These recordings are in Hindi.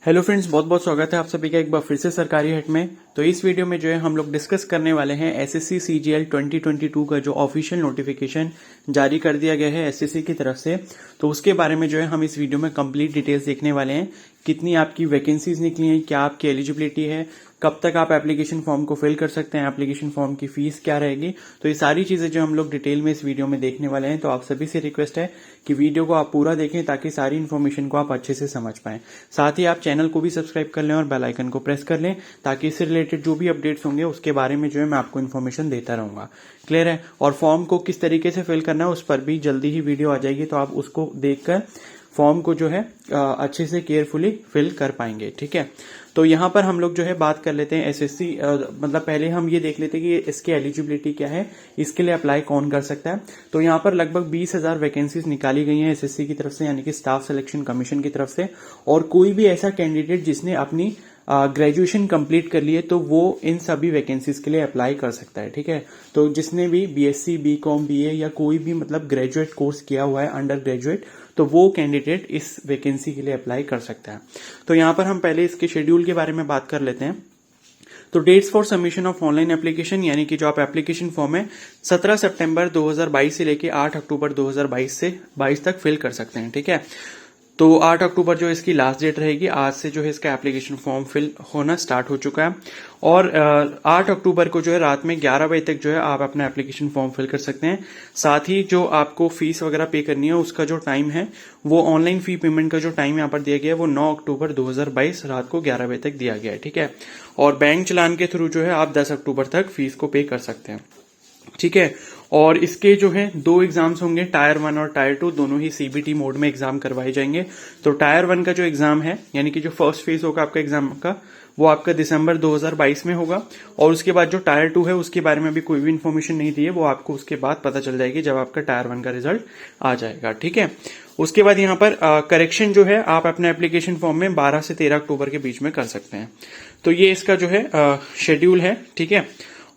हेलो फ्रेंड्स, बहुत बहुत स्वागत है आप सभी का एक बार फिर से सरकारी हिट में। तो इस वीडियो में जो है हम लोग डिस्कस करने वाले हैं एसएससी सीजीएल 2022 का जो ऑफिशियल नोटिफिकेशन जारी कर दिया गया है एसएससी की तरफ से। तो उसके बारे में जो है हम इस वीडियो में कंप्लीट डिटेल्स देखने वाले हैं। कितनी आपकी वैकेंसीज निकली हैं, क्या आपकी एलिजिबिलिटी है, कब तक आप एप्लीकेशन फॉर्म को फिल कर सकते हैं, एप्लीकेशन फॉर्म की फीस क्या रहेगी। तो ये सारी चीजें जो हम लोग डिटेल में इस वीडियो में देखने वाले हैं। तो आप सभी से रिक्वेस्ट है कि वीडियो को आप पूरा देखें ताकि सारी इन्फॉर्मेशन को आप अच्छे से समझ पाएं। साथ ही आप चैनल को भी सब्सक्राइब कर लें और बेल आइकन को प्रेस कर लें ताकि इससे रिलेटेड जो भी अपडेट्स होंगे उसके बारे में जो है मैं आपको इन्फॉर्मेशन देता रहूंगा। क्लियर है। और फॉर्म को किस तरीके से फिल करना है उस पर भी जल्दी ही वीडियो आ जाएगी, तो आप उसको देखकर फॉर्म को जो है अच्छे से केयरफुली फिल कर पाएंगे। ठीक है। तो यहाँ पर हम लोग जो है बात कर लेते हैं एसएससी, मतलब पहले हम ये देख लेते हैं कि इसकी एलिजिबिलिटी क्या है, इसके लिए अप्लाई कौन कर सकता है। तो यहाँ पर लगभग 20,000 वैकेंसीज निकाली गई हैं एसएससी की तरफ से, यानी कि स्टाफ सिलेक्शन कमीशन की तरफ से। और कोई भी ऐसा कैंडिडेट जिसने अपनी ग्रेजुएशन कंप्लीट कर लिए तो वो इन सभी वैकेंसीज के लिए अप्लाई कर सकता है। ठीक है। तो जिसने भी बीएससी, बीकॉम, बीए या कोई भी मतलब ग्रेजुएट कोर्स किया हुआ है, अंडर ग्रेजुएट, तो वो कैंडिडेट इस वैकेंसी के लिए अप्लाई कर सकता है। तो यहां पर हम पहले इसके शेड्यूल के बारे में बात कर लेते हैं। तो dates for submission of online application, यानी कि जो आप एप्लीकेशन फॉर्म है 17 सितंबर 2022 से लेके 8 अक्टूबर 2022 से 22 तक फिल कर सकते हैं। ठीक है। तो 8 अक्टूबर जो इसकी लास्ट डेट रहेगी, आज से जो है इसका एप्लीकेशन फॉर्म फिल होना स्टार्ट हो चुका है। और 8 अक्टूबर को जो है रात में 11 बजे तक जो है आप अपना एप्लीकेशन फॉर्म फिल कर सकते हैं। साथ ही जो आपको फीस वगैरह पे करनी है उसका जो टाइम है, वो ऑनलाइन फी पेमेंट का जो टाइम यहाँ पर दिया गया है वो 9 अक्टूबर 2022 रात को 11 बजे तक दिया गया है। ठीक है। और बैंक चलान के थ्रू जो है आप 10 अक्टूबर तक फीस को पे कर सकते हैं। ठीक है। और इसके जो है 2 एग्जाम्स होंगे, टायर 1 और टायर 2, दोनों ही सीबीटी मोड में एग्जाम करवाए जाएंगे। तो टायर 1 का जो एग्जाम है, यानी कि जो फर्स्ट फेज होगा आपका एग्जाम का, वो आपका दिसंबर 2022 में होगा। और उसके बाद जो टायर 2 है उसके बारे में भी कोई भी इन्फॉर्मेशन नहीं दी है, वो आपको उसके बाद पता चल जाएगी जब आपका टायर 1 का रिजल्ट आ जाएगा। ठीक है। उसके बाद यहाँ पर करेक्शन जो है आप अपने एप्लीकेशन फॉर्म में 12 से 13 अक्टूबर के बीच में कर सकते हैं। तो ये इसका जो है शेड्यूल है। ठीक है।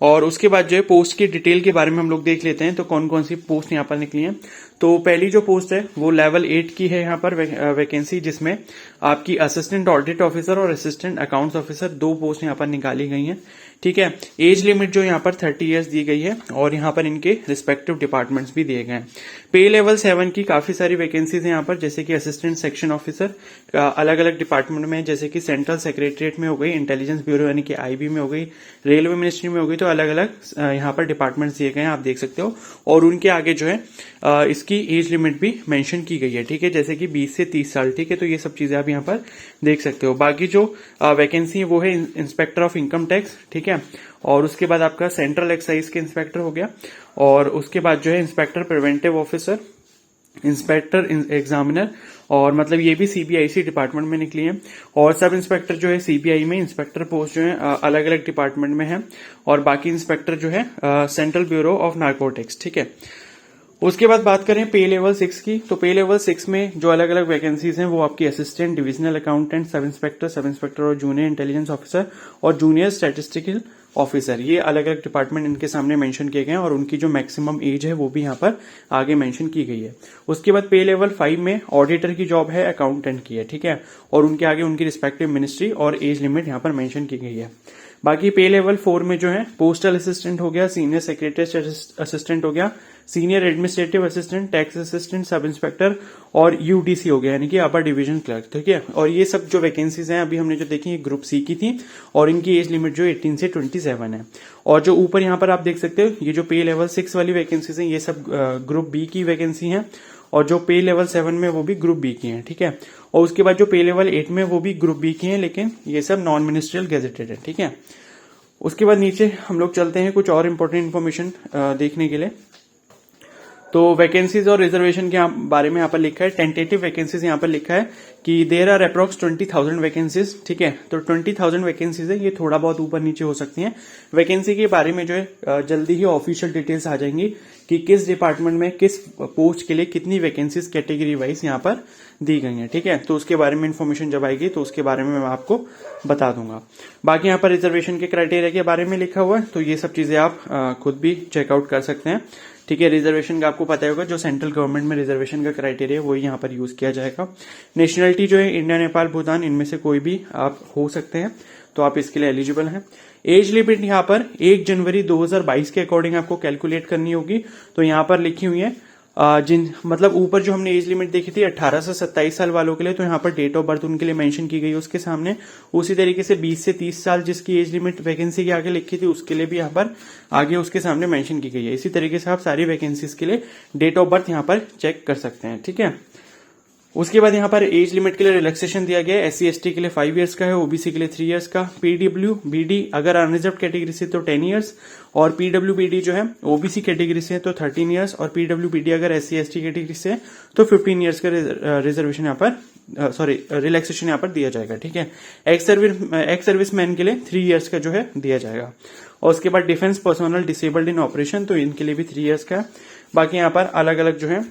और उसके बाद जो है पोस्ट की डिटेल के बारे में हम लोग देख लेते हैं। तो कौन कौन सी पोस्ट यहाँ पर निकली हैं। तो पहली जो पोस्ट है वो लेवल 8 की है यहाँ पर वैकेंसी, जिसमें आपकी असिस्टेंट ऑडिट ऑफिसर और असिस्टेंट अकाउंट्स ऑफिसर 2 पोस्ट यहाँ पर निकाली गई हैं। ठीक है। एज लिमिट जो यहाँ पर 30 ईयर्स दी गई है और यहाँ पर इनके रिस्पेक्टिव डिपार्टमेंट्स भी दिए गए हैं। पे लेवल 7 की काफी सारी वैकेंसीज हैं यहाँ पर, जैसे कि असिस्टेंट सेक्शन ऑफिसर अलग अलग डिपार्टमेंट में, जैसे कि सेंट्रल सेक्रेटरिएट में हो गई, इंटेलिजेंस ब्यूरो यानी कि आईबी में हो गई, रेलवे मिनिस्ट्री में हो गई। तो अलग अलग यहाँ पर डिपार्टमेंट्स दिए गए हैं, आप देख सकते हो। और उनके आगे जो है इसकी एज लिमिट भी मेंशन की गई है। ठीक है। जैसे कि 20 से 30 साल। ठीक है। तो ये सब चीजें आप यहाँ पर देख सकते हो। बाकी जो वैकेंसी है वो है इंस्पेक्टर ऑफ इनकम टैक्स। ठीक है। और उसके बाद आपका सेंट्रल एक्साइज के इंस्पेक्टर हो गया। और उसके बाद जो है inspector preventive officer, inspector examiner, और मतलब ये भी सीबीआईसी डिपार्टमेंट में निकली है। और सब इंस्पेक्टर जो है सीबीआई में, इंस्पेक्टर पोस्ट जो है अलग अलग डिपार्टमेंट में है। और बाकी इंस्पेक्टर जो है सेंट्रल ब्यूरो ऑफ नार्कोटिक्स। ठीक है। उसके बाद बात करें पे लेवल 6 की। तो पे लेवल 6 में जो अलग अलग वैकेंसीज हैं वो आपकी assistant divisional accountant, sub inspector और जूनियर इंटेलिजेंस ऑफिसर और जूनियर स्टैटिस्टिकल ऑफिसर, ये अलग अलग डिपार्टमेंट इनके सामने मेंशन किए गए हैं। और उनकी जो मैक्सिमम एज है वो भी यहाँ पर आगे मेंशन की गई है। उसके बाद पे लेवल 5 में ऑडिटर की जॉब है, अकाउंटेंट की है। ठीक है। और उनके आगे उनकी रिस्पेक्टिव मिनिस्ट्री और एज लिमिट यहाँ पर मेंशन की गई है। बाकी पे लेवल 4 में जो है पोस्टल असिस्टेंट हो गया, सीनियर सेक्रेटरी असिस्टेंट हो गया, senior administrative assistant, tax assistant, sub inspector और यूडीसी हो गया, यानी कि अपर डिवीजन क्लर्क। ठीक है। और ये सब जो वैकेंसीज हैं अभी हमने जो देखी ये ग्रुप सी की थी और इनकी एज लिमिट जो 18 से 27 है। और जो ऊपर यहाँ पर आप देख सकते हो ये जो पे लेवल 6 वाली वैकेंसीज हैं ये सब ग्रुप बी की वैकेंसी हैं। और जो पे लेवल 7 में वो भी ग्रुप बी की हैं। ठीक है। और उसके बाद जो पे लेवल 8 में वो भी ग्रुप बी की हैं, लेकिन ये सब नॉन मिनिस्ट्रियल गेजेटेड है। ठीक है। उसके बाद नीचे हम लोग चलते हैं कुछ और इंपॉर्टेंट इन्फॉर्मेशन देखने के लिए। तो वैकेंसीज और रिजर्वेशन के बारे में यहाँ पर लिखा है, टेंटेटिव वैकेंसीज यहाँ पर लिखा है कि देर आर अप्रॉक्स 20,000 वैकेंसीज। ठीक है। तो 20,000 वैकेंसीज है, ये थोड़ा बहुत ऊपर नीचे हो सकती हैं। वैकेंसी के बारे में जो है जल्दी ही ऑफिशियल डिटेल्स आ जाएंगी कि किस डिपार्टमेंट में किस पोस्ट के लिए कितनी वैकेंसीज कैटेगरी वाइज यहाँ पर दी गई हैं। ठीक है। तो उसके बारे में इन्फॉर्मेशन जब आएगी तो उसके बारे में मैं आपको बता दूंगा। बाकी यहाँ पर रिजर्वेशन के क्राइटेरिया के बारे में लिखा हुआ है, तो ये सब चीजें आप खुद भी चेकआउट कर सकते हैं। ठीक है। रिजर्वेशन का आपको पता होगा, जो सेंट्रल गवर्नमेंट में रिजर्वेशन का क्राइटेरिया है वही यहाँ पर यूज किया जाएगा। नेशनलिटी जो है इंडिया, नेपाल, भूटान, इनमें से कोई भी आप हो सकते हैं, तो आप इसके लिए एलिजिबल हैं। एज लिमिट यहाँ पर 1 जनवरी 2022 के अकॉर्डिंग आपको कैलकुलेट करनी होगी। तो यहाँ पर लिखी हुई है जिन मतलब ऊपर जो हमने एज लिमिट देखी थी 18 से 27 साल वालों के लिए, तो यहाँ पर डेट ऑफ बर्थ उनके लिए मेंशन की गई है उसके सामने। उसी तरीके से 20 से 30 साल जिसकी एज लिमिट वैकेंसी के आगे लिखी थी उसके लिए भी यहाँ पर आगे उसके सामने मेंशन की गई है। इसी तरीके से आप सारी वैकेंसीज के लिए डेट ऑफ बर्थ यहाँ पर चेक कर सकते हैं, ठीक है। उसके बाद यहाँ पर एज लिमिट के लिए रिलैक्सेशन दिया गया है। SC ST के लिए 5 इयर्स का है, OBC के लिए 3 इयर्स का, PW BD अगर अनरिजर्व कैटेगरी से तो 10 इयर्स, और PWBD जो है OBC कैटेगरी से तो 13 इयर्स, और PWBD अगर SC ST कैटेगरी से तो 15 इयर्स का रिजर्वेशन यहाँ पर रिलैक्सेशन यहाँ पर दिया जाएगा, ठीक है। एक्स सर्विस मैन के लिए 3 इयर्स का जो है दिया जाएगा। और उसके बाद डिफेंस पर्सनल डिसेबल्ड इन ऑपरेशन, तो इनके लिए भी 3 इयर्स का है। बाकी यहाँ पर अलग अलग जो है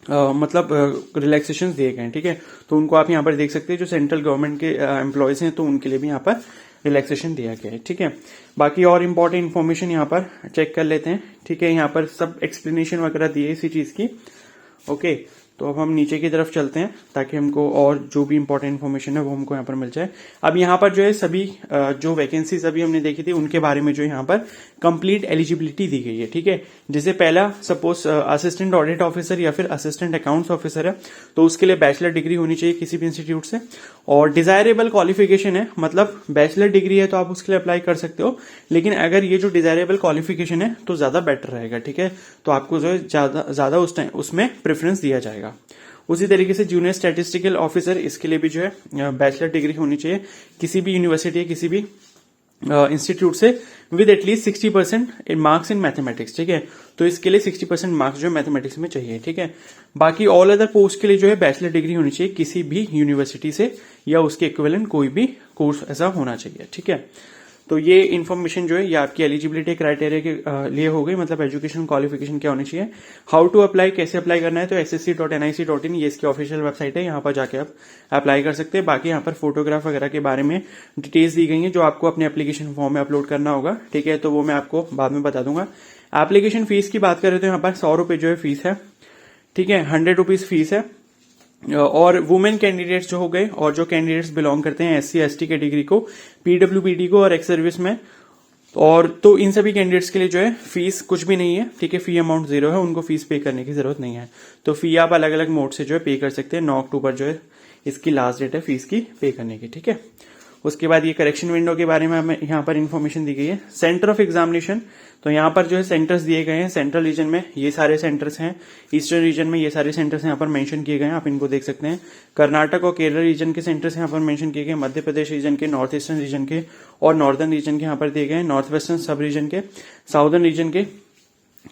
मतलब रिलैक्सेशन दिए गए हैं, ठीक है। तो उनको आप यहाँ पर देख सकते हैं, जो सेंट्रल गवर्नमेंट के एम्प्लॉयज हैं तो उनके लिए भी यहाँ पर रिलैक्सेशन दिया गया है, ठीक है। बाकी और इम्पोर्टेंट इन्फॉर्मेशन यहाँ पर चेक कर लेते हैं, ठीक है। यहाँ पर सब एक्सप्लेनेशन वगैरह दी है इसी चीज की, ओके। तो अब हम नीचे की तरफ चलते हैं ताकि हमको और जो भी इंपॉर्टेंट इन्फॉर्मेशन है वो हमको यहाँ पर मिल जाए। अब यहाँ पर जो है सभी जो वैकेंसीज अभी हमने देखी थी उनके बारे में जो यहाँ पर कंप्लीट एलिजिबिलिटी दी गई है, ठीक है। जैसे पहला सपोज असिस्टेंट ऑडिट ऑफिसर या फिर असिस्टेंट अकाउंट्स ऑफिसर है, तो उसके लिए बैचलर डिग्री होनी चाहिए किसी भी इंस्टीट्यूट से, और डिजायरेबल क्वालिफिकेशन है, मतलब बैचलर डिग्री है तो आप उसके लिए अप्लाई कर सकते हो, लेकिन अगर ये जो डिजायरेबल क्वालिफिकेशन है तो ज्यादा बेटर रहेगा, ठीक है। तो आपको जो है ज्यादा उस टाइम उसमें प्रेफरेंस दिया जाएगा। उसी तरीके से जूनियर स्टैटिस्टिकल ऑफिसर, इसके लिए भी जो है बैचलर डिग्री होनी चाहिए किसी भी यूनिवर्सिटी या किसी भी इंस्टीट्यूट से with at least 60% in marks in mathematics, ठीक है। तो इसके लिए 60% मार्क्स जो मैथमेटिक्स में चाहिए, ठीक है। बाकी ऑल अदर पोस्ट के लिए जो है बैचलर डिग्री होनी चाहिए किसी भी यूनिवर्सिटी से या उसके इक्विवेलेंट कोई भी कोर्स ऐसा होना चाहिए, ठीक है। तो ये इन्फॉर्मेशन जो है ये आपकी एलिजिबिलिटी क्राइटेरिया के लिए हो गई, मतलब एजुकेशन क्वालिफिकेशन क्या होनी चाहिए। हाउ टू अप्लाई, कैसे अप्लाई करना है, तो ssc.nic.in ये इसकी ऑफिशियल वेबसाइट है, यहाँ पर जाके आप अप्लाई कर सकते हैं। बाकी यहाँ पर फोटोग्राफ वगैरह के बारे में डिटेल्स दी गई है जो आपको अपने एप्लीकेशन फॉर्म में अपलोड करना होगा, ठीक है। तो वो मैं आपको बाद में बता दूंगा। एप्लीकेशन फीस की बात करें तो यहाँ पर 100 रुपए जो है फीस है, ठीक है। 100 रुपीज फीस है। और वुमेन कैंडिडेट्स जो हो गए और जो कैंडिडेट्स बिलोंग करते हैं SC ST कैटेगरी को, PWBD को और एक्स सर्विस में, और तो इन सभी कैंडिडेट्स के लिए जो है फीस कुछ भी नहीं है, ठीक है। फी अमाउंट 0 है, उनको फीस पे करने की जरूरत नहीं है। तो फी आप अलग अलग मोड से जो है पे कर सकते हैं। 9 अक्टूबर जो है इसकी लास्ट डेट है फीस की पे करने की, ठीक है। उसके बाद ये करेक्शन विंडो के बारे में हमें यहाँ पर इन्फॉर्मेशन दी गई है। सेंटर ऑफ एग्जामिनेशन, तो यहाँ पर जो है सेंटर्स दिए गए हैं। सेंट्रल रीजन में ये सारे सेंटर्स हैं, ईस्टर्न रीजन में ये सारे सेंटर्स यहाँ पर मेंशन किए गए हैं, आप इनको देख सकते हैं। कर्नाटक और केरल रीजन के सेंटर्स यहाँ पर मेंशन किए गए, मध्य प्रदेश रीजन के, नॉर्थ ईस्टर्न रीजन के और नॉर्दर्न रीजन के यहाँ पर दिए गए हैं, नॉर्थ वेस्टर्न सब रीजन के, साउदर्न रीजन के,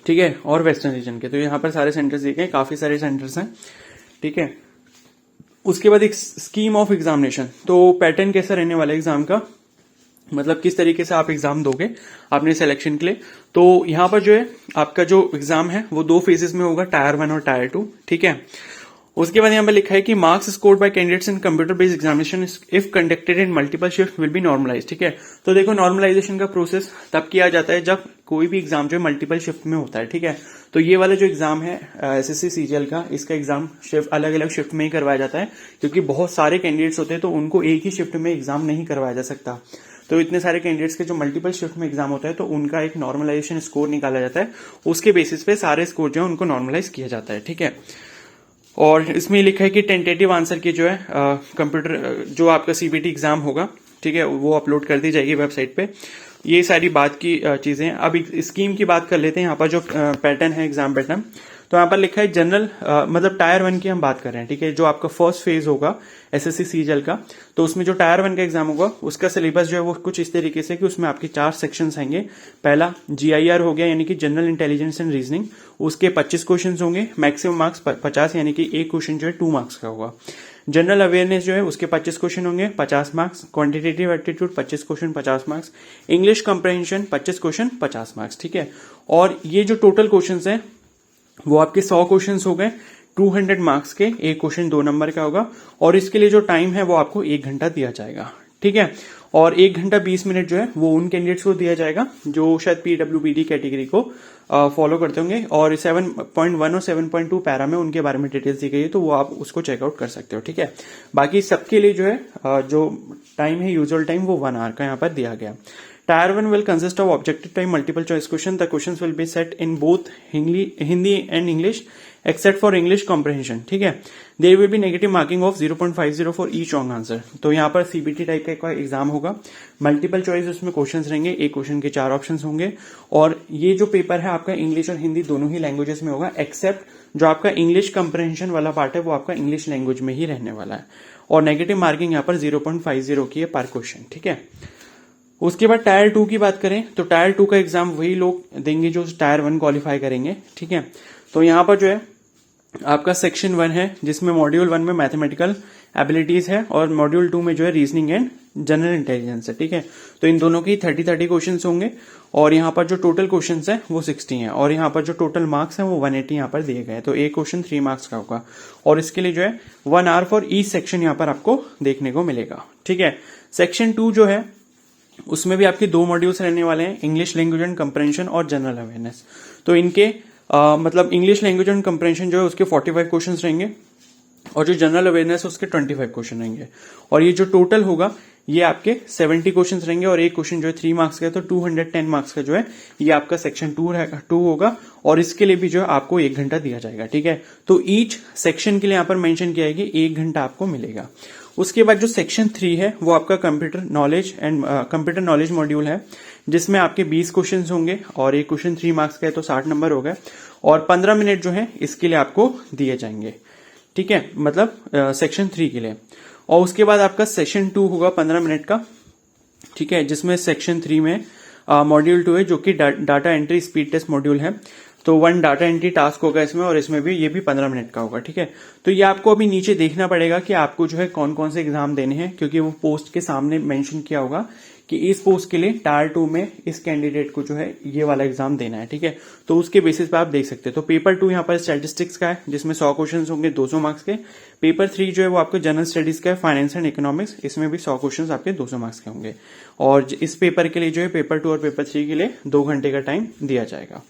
ठीक है, और वेस्टर्न रीजन के। तो यहाँ पर सारे सेंटर्स दिए गए, काफी सारे सेंटर्स हैं, ठीक है। उसके बाद एक स्कीम ऑफ एग्जामिनेशन, तो पैटर्न कैसा रहने वाला है एग्जाम का, मतलब किस तरीके से आप एग्जाम दोगे अपने सिलेक्शन के लिए। तो यहाँ पर जो है आपका जो एग्जाम है वो 2 फेजेस में होगा, टायर 1 और टायर 2, ठीक है। उसके बाद यहाँ पर लिखा है कि marks scored by candidates in computer based examination if conducted in multiple shift will be normalize, ठीक है। तो देखो नॉर्मलाइजेशन का प्रोसेस तब किया जाता है जब कोई भी एग्जाम जो है मल्टीपल शिफ्ट में होता है, ठीक है। तो ये वाला जो एग्जाम है SSC CGL का, इसका एग्जाम शिफ्ट अलग अलग शिफ्ट में ही करवाया जाता है, क्योंकि बहुत सारे कैंडिडेट्स होते हैं तो उनको एक ही शिफ्ट में एग्जाम नहीं करवाया जा सकता। तो इतने सारे कैंडिडेट्स के जो मल्टीपल शिफ्ट में एग्जाम होता है तो उनका एक नॉर्मलाइजेशन स्कोर निकाला जाता है, उसके बेसिस पे सारे स्कोर जो है उनको नॉर्मलाइज किया जाता है, ठीक है। और इसमें लिखा है कि टेंटेटिव आंसर की जो है कंप्यूटर जो आपका CBT एग्जाम होगा, ठीक है, वो अपलोड कर दी जाएगी वेबसाइट पे। ये सारी बात की चीजें। अब स्कीम की बात कर लेते हैं। यहाँ पर जो पैटर्न है एग्जाम पैटर्न, तो यहाँ पर लिखा है जनरल मतलब टायर 1 की हम बात कर रहे हैं, ठीक है। जो आपका फर्स्ट फेज होगा SSC CGL का, तो उसमें जो टायर 1 का एग्जाम होगा उसका सिलेबस जो है वो कुछ इस तरीके से कि उसमें आपके 4 सेक्शंस आएंगे। पहला GIR हो गया, यानी कि जनरल इंटेलिजेंस एंड रीजनिंग, उसके 25 क्वेश्चन होंगे, मैक्सिमम मार्क्स 50, यानी कि एक क्वेश्चन जो है 2 मार्क्स का होगा। जनरल अवेयरनेस जो है उसके 25 क्वेश्चन होंगे, 50 marks. Quantitative aptitude 25 question, 50 marks. English comprehension 25 question, 50 marks, ठीक है। और ये जो टोटल क्वेश्चन है वो आपके 100 क्वेश्चन हो गए, 200 मार्क्स के, एक क्वेश्चन 2 नंबर का होगा, और इसके लिए जो टाइम है वो आपको 1 घंटा दिया जाएगा, ठीक है। और 1 घंटा 20 मिनट जो है वो उन कैंडिडेट्स को दिया जाएगा जो शायद PWBD कैटेगरी को फॉलो करते होंगे, और 7.1 और 7.2 पैरा में उनके बारे में डिटेल्स दी गई है, तो वो आप उसको चेकआउट कर सकते हो, ठीक है। बाकी सबके लिए जो है जो टाइम है यूजुअल टाइम वो 1 आवर का यहाँ पर दिया गया। Tier 1 will consist of objective type multiple choice question. The questions will be set in both Hindi and English except for English comprehension. ठीक है। There will be negative marking of 0.50 for each wrong answer. तो यहाँ पर CBT टाइप का एग्जाम होगा, मल्टीपल चॉइस उसमें क्वेश्चंस रहेंगे, एक क्वेश्चन के 4 ऑप्शंस होंगे, और ये जो पेपर है आपका इंग्लिश और हिंदी दोनों ही लैंग्वेजेस में होगा, एक्सेप्ट जो आपका इंग्लिश कंप्रहेंशन वाला पार्ट है वो आपका इंग्लिश लैंग्वेज में ही रहने वाला है, और नेगेटिव मार्किंग यहाँ पर 0.50 की है पर क्वेश्चन, ठीक है। उसके बाद टायर 2 की बात करें तो टायर 2 का एग्जाम वही लोग देंगे जो टायर 1 क्वालिफाई करेंगे, ठीक है। तो यहाँ पर जो है आपका सेक्शन 1 है जिसमें मॉड्यूल 1 में मैथमेटिकल एबिलिटीज है और मॉड्यूल 2 में जो है रीजनिंग एंड जनरल इंटेलिजेंस है, ठीक है। तो इन दोनों की 30 क्वेश्चन होंगे, और यहाँ पर जो टोटल क्वेश्चन है वो 60 है, और यहाँ पर जो टोटल मार्क्स है वो 180 यहाँ पर दिए गए हैं। तो एक क्वेश्चन 3 मार्क्स का होगा, और इसके लिए जो है 1 आवर फॉर ईच सेक्शन यहाँ पर आपको देखने को मिलेगा, ठीक है। सेक्शन 2 जो है उसमें भी आपके 2 मॉड्यूल्स रहने वाले हैं, इंग्लिश लैंग्वेज एंड कंप्रहेंशन और जनरल अवेयरनेस। तो इनके मतलब इंग्लिश लैंग्वेज एंड कंप्रहेंशन जो है उसके 45 क्वेश्चंस रहेंगे, और जो जनरल अवेयरनेस है उसके 25 क्वेश्चन रहेंगे, और ये जो टोटल होगा ये आपके 70 क्वेश्चंस रहेंगे, और एक क्वेश्चन जो है 3 मार्क्स का है, तो 210 मार्क्स का जो है ये आपका सेक्शन 2 होगा, और इसके लिए भी जो है आपको 1 घंटा दिया जाएगा, ठीक है। तो ईच सेक्शन के लिए यहाँ पर मेंशन किया है कि 1 घंटा आपको मिलेगा। उसके बाद जो सेक्शन 3 है वो आपका कंप्यूटर नॉलेज मॉड्यूल है, जिसमें आपके 20 क्वेश्चन होंगे, और एक क्वेश्चन 3 मार्क्स का है तो 60 नंबर हो गए, और 15 मिनट जो है इसके लिए आपको दिए जाएंगे, ठीक है, मतलब सेक्शन 3 के लिए। और उसके बाद आपका सेशन 2 होगा 15 मिनट का, ठीक है, जिसमें सेक्शन 3 में मॉड्यूल 2 है जो कि data entry speed test module है। तो 1 डाटा एंट्री टास्क होगा इसमें, और इसमें भी ये भी 15 मिनट का होगा, ठीक है। तो ये आपको अभी नीचे देखना पड़ेगा कि आपको जो है कौन कौन से एग्जाम देने हैं, क्योंकि वो पोस्ट के सामने मेंशन किया होगा कि इस पोस्ट के लिए टायर 2 में इस कैंडिडेट को जो है ये वाला एग्जाम देना है, ठीक है। तो उसके बेसिस पे आप देख सकते हैं। तो पेपर 2 यहाँ पर स्टैटिस्टिक्स का है जिसमें 100 क्वेश्चन होंगे 200 मार्क्स के। पेपर 3 जो है वो आपको जनरल स्टडीज का है, फाइनेंस एंड इकोनॉमिक्स, इसमें भी 100 क्वेश्चन आपके 200 मार्क्स के होंगे। और इस पेपर के लिए जो है पेपर 2 और पेपर 3 के लिए 2 घंटे का टाइम दिया जाएगा,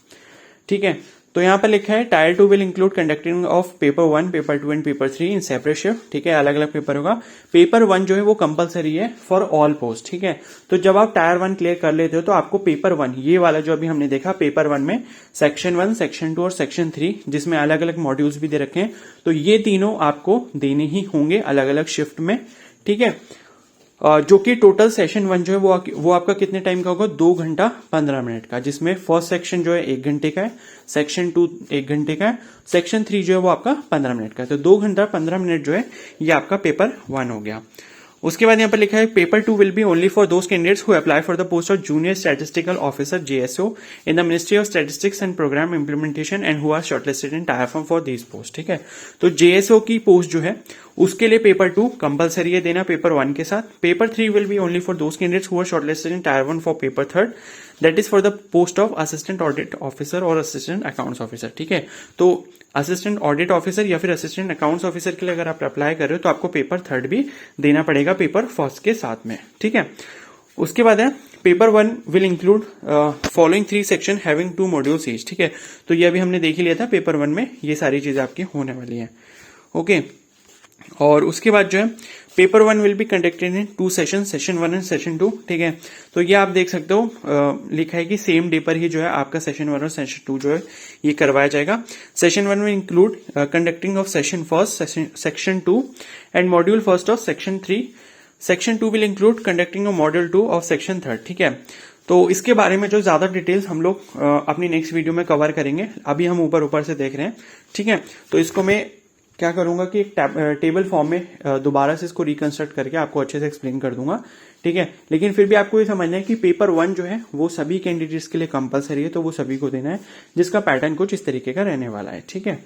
ठीक है। तो यहाँ पर लिखा है tyre 2 will include conducting of paper 1, paper 2 and paper 3 in separate shift, ठीक है, अलग अलग पेपर होगा। पेपर 1 जो है वो कंपलसरी है फॉर ऑल पोस्ट, ठीक है। तो जब आप टायर 1 क्लियर कर लेते हो तो आपको पेपर 1 ये वाला जो अभी हमने देखा पेपर 1 में सेक्शन 1, सेक्शन 2 और सेक्शन 3 जिसमें अलग अलग मॉड्यूल्स भी दे रखे हैं, तो ये तीनों आपको देने ही होंगे अलग अलग शिफ्ट में, ठीक है। जो कि टोटल सेशन 1 जो है वो आपका कितने टाइम का होगा, 2 घंटा 15 मिनट का, जिसमें फर्स्ट सेक्शन जो है 1 घंटे का है, सेक्शन 2 1 घंटे का है, सेक्शन 3 जो है वो आपका 15 मिनट का है। तो 2 घंटा 15 मिनट जो है ये आपका पेपर 1 हो गया। उसके बाद यहाँ पर लिखा है paper 2 will be only for those candidates who apply for the post of Junior Statistical Officer JSO in the Ministry of Statistics and Programme Implementation and who are shortlisted in tier form for this post, ठीक है। तो JSO की पोस्ट जो है उसके लिए पेपर 2 कंपलसरी है देना पेपर 1 के साथ। Paper 3 will be only for those candidates who are shortlisted in tier 1 for paper 3 that is for the post of assistant audit officer और असिस्टेंट अकाउंट्स ऑफिसर, ठीक है। तो असिस्टेंट ऑडिट ऑफिसर या फिर असिस्टेंट अकाउंट्स ऑफिसर के लिए अगर आप अप्लाई कर रहे हो तो आपको पेपर 3 भी देना पड़ेगा पेपर 1 के साथ में, ठीक है। उसके बाद है paper 1 will include following 3 section having 2 modules each, ठीक है। तो ये अभी हमने देख ही लिया था, पेपर 1 में ये सारी चीजें आपकी होने वाली हैं, ओके। और उसके बाद जो है paper 1 will be conducted in 2 session, session 1 and session 2, ठीक है। तो ये आप देख सकते हो लिखा है कि सेम डे पर ही जो है आपका सेशन 1 और सेशन 2 जो है ये करवाया जाएगा। सेशन 1 में include conducting of session 1, section 2 and module 1 of section 3। Section 2 will include conducting of module 2 of section 3, ठीक है। तो इसके बारे में जो ज्यादा डिटेल्स हम लोग अपनी नेक्स्ट वीडियो में कवर करेंगे, अभी हम ऊपर से देख रहे हैं, ठीक है। तो इसको मैं क्या करूंगा कि एक टेबल फॉर्म में दोबारा से इसको रिकंस्ट्रक्ट करके आपको अच्छे से एक्सप्लेन कर दूंगा, ठीक है। लेकिन फिर भी आपको ये समझना है कि पेपर 1 जो है वो सभी कैंडिडेट्स के लिए कंपलसरी है, तो वो सभी को देना है, जिसका पैटर्न कुछ इस तरीके का रहने वाला है, ठीक है।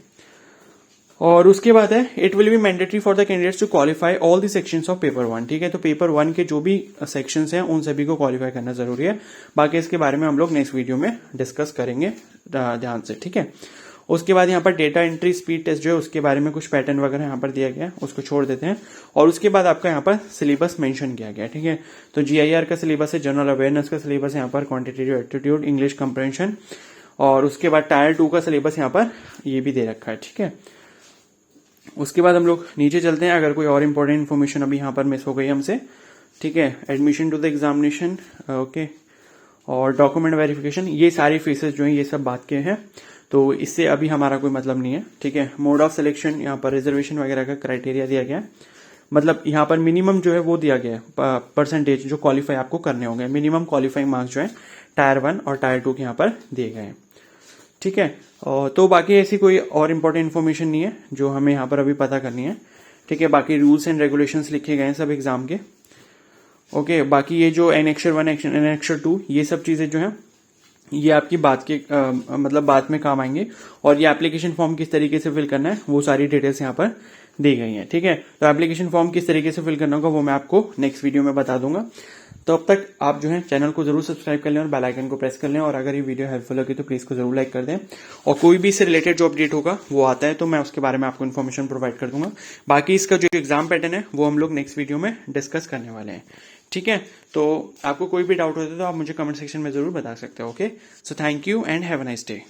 और उसके बाद है it will be mandatory for the candidates to qualify all the sections of paper 1, ठीक है। तो पेपर 1 के जो भी सेक्शंस हैं उन सभी को क्वालिफाई करना जरूरी है। बाकी इसके बारे में हम लोग नेक्स्ट वीडियो में डिस्कस करेंगे ध्यान से, ठीक है। उसके बाद यहाँ पर डेटा एंट्री स्पीड टेस्ट जो है उसके बारे में कुछ पैटर्न वगैरह यहाँ पर दिया गया है, उसको छोड़ देते हैं। और उसके बाद आपका यहाँ पर सिलेबस मेंशन किया गया है, ठीक है। तो GIR का सिलेबस है, जनरल अवेयरनेस का सिलेबस है यहाँ पर, क्वांटिटेटिव एप्टीट्यूड, इंग्लिश कंप्रेंशन, और उसके बाद टायर 2 का सिलेबस यहाँ पर ये भी दे रखा है, ठीक है। उसके बाद हम लोग नीचे चलते हैं, अगर कोई और इंपॉर्टेंट इन्फॉर्मेशन अभी यहाँ पर मिस हो गई हमसे, ठीक है। Admission to the examination, okay, और डॉक्यूमेंट वेरिफिकेशन, ये सारी फीसेस जो है ये सब बात के हैं, तो इससे अभी हमारा कोई मतलब नहीं है, ठीक है। मोड ऑफ सिलेक्शन, यहाँ पर रिजर्वेशन वगैरह का क्राइटेरिया दिया गया है, मतलब यहाँ पर मिनिमम जो है वो दिया गया है परसेंटेज जो क्वालिफाई आपको करने होंगे, मिनिमम क्वालिफाइंग मार्क्स जो है टायर 1 और टायर 2 के यहाँ पर दिए गए हैं, ठीक है। तो बाकी ऐसी कोई और इम्पोर्टेंट इन्फॉर्मेशन नहीं है जो हमें यहाँ पर अभी पता करनी है, ठीक है। बाकी रूल्स एंड रेगुलेशंस लिखे गए हैं सब एग्जाम के, ओके। बाकी ये जो एनेक्चर 1 एनेक्चर 2 ये सब चीजें जो है ये आपकी बात के मतलब बात में काम आएंगे, और ये एप्लीकेशन फॉर्म किस तरीके से फिल करना है वो सारी डिटेल्स यहाँ पर दी गई हैं, ठीक है। तो एप्लीकेशन फॉर्म किस तरीके से फिल करना होगा वो मैं आपको नेक्स्ट वीडियो में बता दूंगा। तो अब तक आप जो है चैनल को जरूर सब्सक्राइब कर लें और बेल आइकन को प्रेस कर लें, और अगर ये वीडियो हेल्पफुल लगी तो प्लीज को जरूर लाइक कर दें, और कोई भी इससे रिलेटेड जो अपडेट होगा वो आता है तो मैं उसके बारे में आपको इन्फॉर्मेशन प्रोवाइड कर दूंगा। बाकी इसका जो एग्जाम पैटर्न है वो हम लोग नेक्स्ट वीडियो में डिस्कस करने वाले हैं, ठीक है। तो आपको कोई भी डाउट होता है तो आप मुझे कमेंट सेक्शन में जरूर बता सकते हो, okay. So thank you and have a nice day.